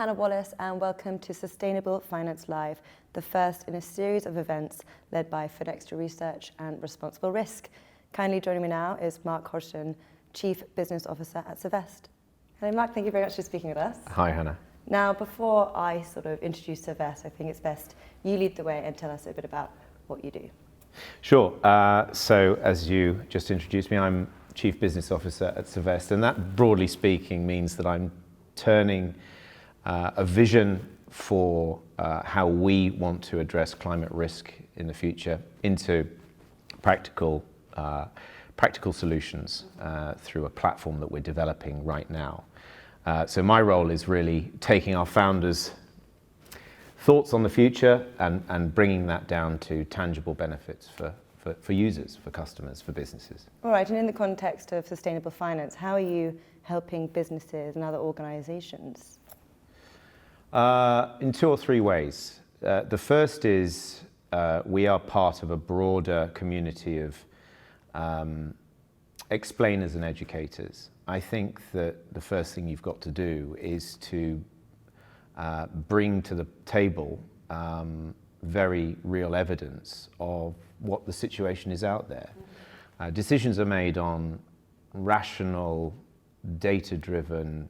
Hannah Wallace and welcome to Sustainable Finance.Live, the first in a series of events led by Finextra Research and Responsible Risk. Kindly joining me now is Mark Hodgson, Chief Business Officer at Cervest. Hello Mark, thank you very much for speaking with us. Hi Hannah. Now before I introduce Cervest, I think it's best you lead the way and tell us a bit about what you do. Sure, so as you just introduced me, I'm Chief Business Officer at Cervest, and that broadly speaking means that I'm turning a vision for how we want to address climate risk in the future into practical solutions through a platform that we're developing right now. So my role is really taking our founders' thoughts on the future and bringing that down to tangible benefits for users, for customers, for businesses. All right, and in the context of sustainable finance, how are you helping businesses and other organisations? In two or three ways. The first is we are part of a broader community of explainers and educators. I think that the first thing you've got to do is to bring to the table very real evidence of what the situation is out there. Decisions are made on rational, data-driven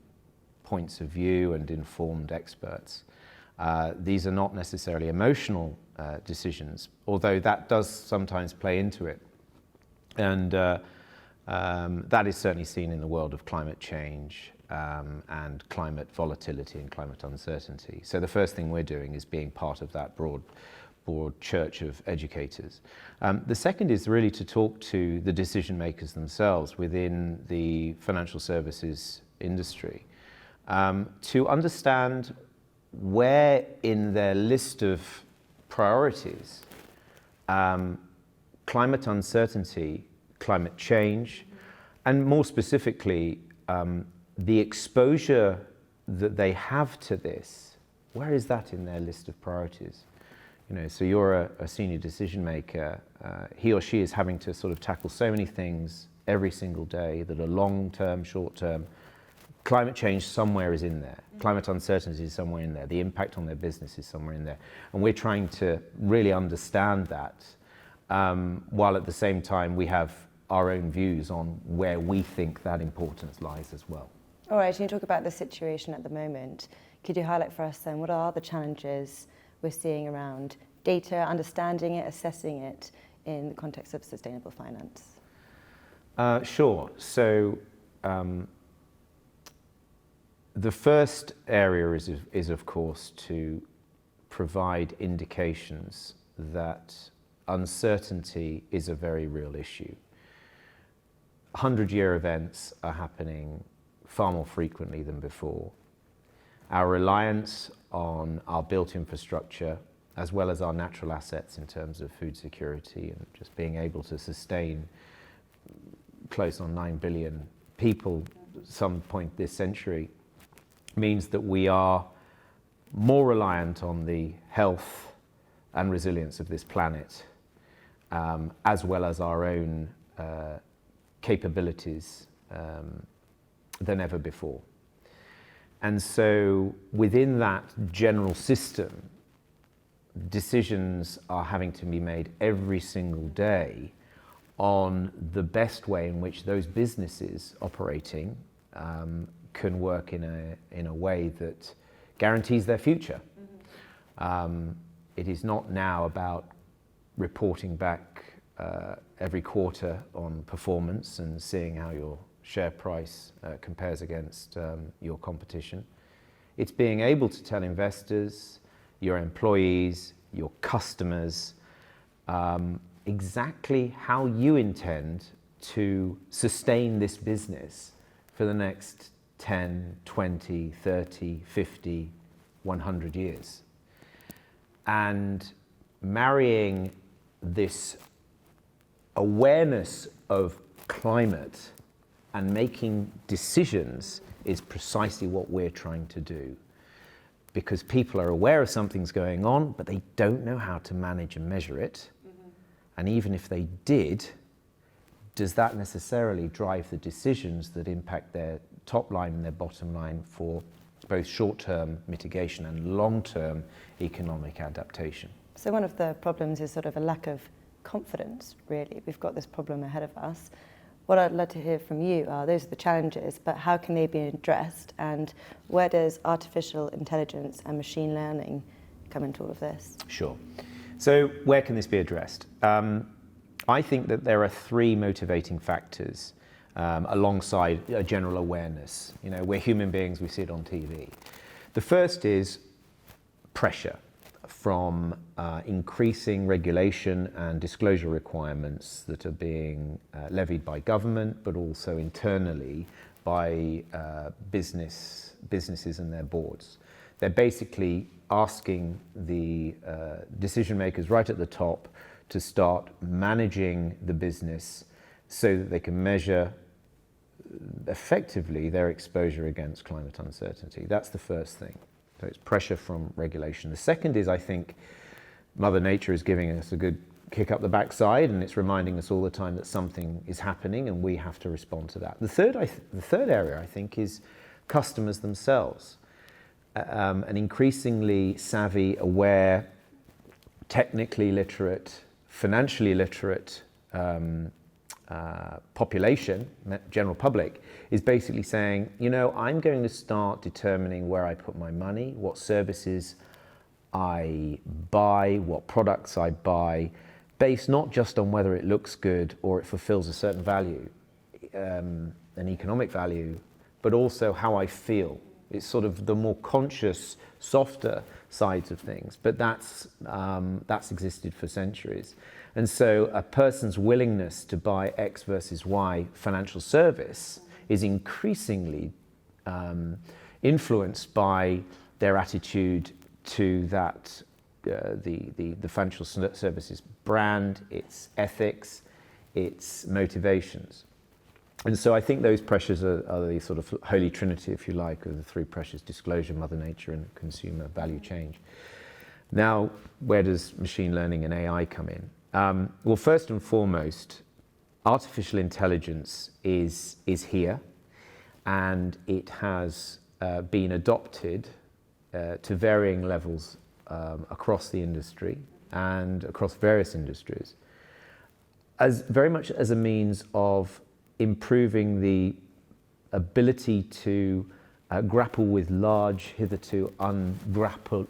points of view and informed experts. These are not necessarily emotional decisions, although that does sometimes play into it. And that is certainly seen in the world of climate change and climate volatility and climate uncertainty. So the first thing we're doing is being part of that broad church of educators. The second is really to talk to the decision makers themselves within the financial services industry to understand where in their list of priorities climate uncertainty, climate change, and more specifically the exposure that they have to this, where is that in their list of priorities? You know, so you're a senior decision maker, he or she is having to tackle so many things every single day that are long-term, short-term. Climate change somewhere is in there. Climate uncertainty is somewhere in there. The impact on their business is somewhere in there. And we're trying to really understand that, while at the same time we have our own views on where we think that importance lies as well. All right, and you talk about the situation at the moment. Could you highlight for us then what are the challenges we're seeing around data, understanding it, assessing it in the context of sustainable finance? Sure. So the first area is of course to provide indications that uncertainty is a very real issue. 100-year events are happening far more frequently than before. Our reliance on our built infrastructure, as well as our natural assets in terms of food security and just being able to sustain close on 9 billion people at some point this century, means that we are more reliant on the health and resilience of this planet, as well as our own capabilities than ever before. And so within that general system, decisions are having to be made every single day on the best way in which those businesses operating can work in a way that guarantees their future. It is not now about reporting back every quarter on performance and seeing how your share price compares against your competition. It's being able to tell investors, your employees, your customers, exactly how you intend to sustain this business for the next 10, 20, 30, 50, 100 years. And marrying this awareness of climate and making decisions is precisely what we're trying to do. Because people are aware of something's going on, but they don't know how to manage and measure it. And even if they did, does that necessarily drive the decisions that impact their top line and their bottom line for both short-term mitigation and long-term economic adaptation. So one of the problems is sort of a lack of confidence, really. We've got this problem ahead of us. What I'd love to hear from you are, those are the challenges, but how can they be addressed, and where does artificial intelligence and machine learning come into all of this? Sure. So where can this be addressed? I think that there are three motivating factors alongside a general awareness. You know, we're human beings, we see it on TV. The first is pressure from increasing regulation and disclosure requirements that are being levied by government, but also internally by businesses and their boards. They're basically asking the decision makers right at the top to start managing the business so that they can measure effectively their exposure against climate uncertainty. That's the first thing. So it's pressure from regulation. The second is, I think, Mother Nature is giving us a good kick up the backside, and it's reminding us all the time that something is happening and we have to respond to that. The third area, I think, is customers themselves. An increasingly savvy, aware, technically literate, financially literate population, general public, is basically saying, you know, I'm going to start determining where I put my money, what services I buy, what products I buy, based not just on whether it looks good or it fulfills a certain value, an economic value, but also how I feel. It's sort of the more conscious, softer sides of things, but that's existed for centuries. And so a person's willingness to buy X versus Y financial service is increasingly influenced by their attitude to that, the financial services brand, its ethics, its motivations. And so I think those pressures are the sort of holy trinity, if you like, of the three pressures: disclosure, Mother Nature, and consumer value change. Now, where does machine learning and AI come in? Well, first and foremost, artificial intelligence is here, and it has been adopted to varying levels across the industry and across various industries, as very much as a means of improving the ability to grapple with large, hitherto ungrappable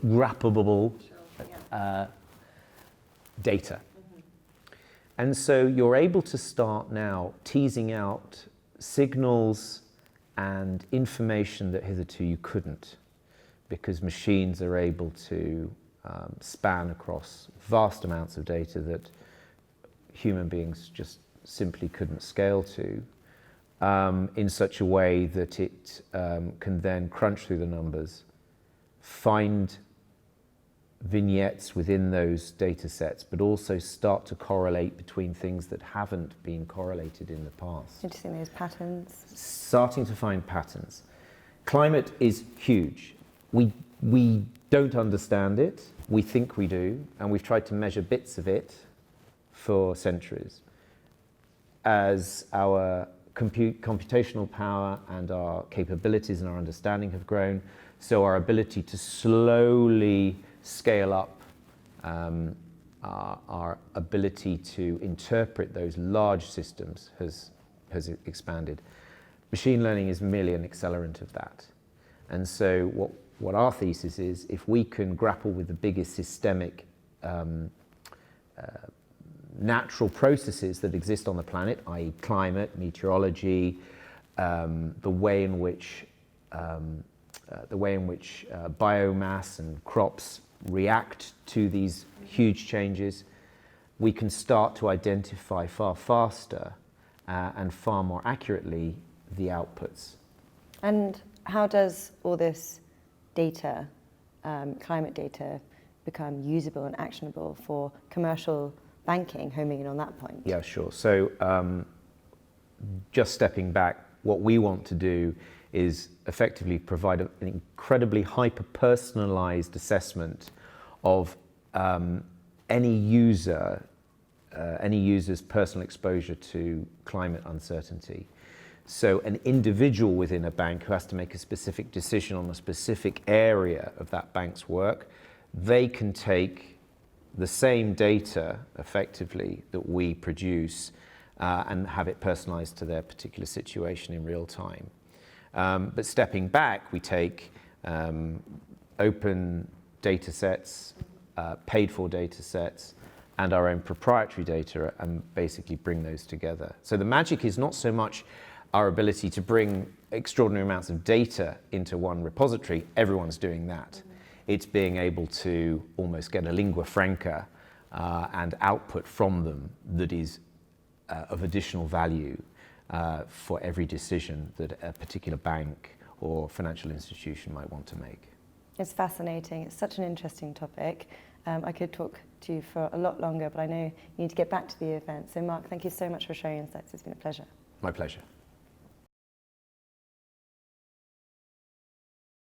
data. And so you're able to start now teasing out signals and information that hitherto you couldn't, because machines are able to span across vast amounts of data that human beings just simply couldn't scale to, in such a way that it can then crunch through the numbers, find vignettes within those data sets, but also start to correlate between things that haven't been correlated in the past. Interesting, those patterns. Starting to find patterns. Climate is huge. We don't understand it. We think we do, and we've tried to measure bits of it for centuries. As our computational power and our capabilities and our understanding have grown, so our ability to slowly scale up our ability to interpret those large systems has expanded. Machine learning is merely an accelerant of that. And so what our thesis is, if we can grapple with the biggest systemic natural processes that exist on the planet, i.e. climate, meteorology, the way in which biomass and crops react to these huge changes, we can start to identify far faster and far more accurately the outputs. And how does all this data, climate data, become usable and actionable for commercial banking, homing in on that point? Yeah, sure. So just stepping back, what we want to do is effectively provide an incredibly hyper-personalized assessment of any user's personal exposure to climate uncertainty. So an individual within a bank who has to make a specific decision on a specific area of that bank's work, they can take the same data effectively that we produce and have it personalized to their particular situation in real time. But stepping back, we take open data sets, paid for data sets, and our own proprietary data and basically bring those together. So the magic is not so much our ability to bring extraordinary amounts of data into one repository. Everyone's doing that. It's being able to almost get a lingua franca and output from them that is of additional value for every decision that a particular bank or financial institution might want to make. It's fascinating. It's such an interesting topic. I could talk to you for a lot longer, but I know you need to get back to the event. So Mark, thank you so much for sharing insights. It's been a pleasure. My pleasure.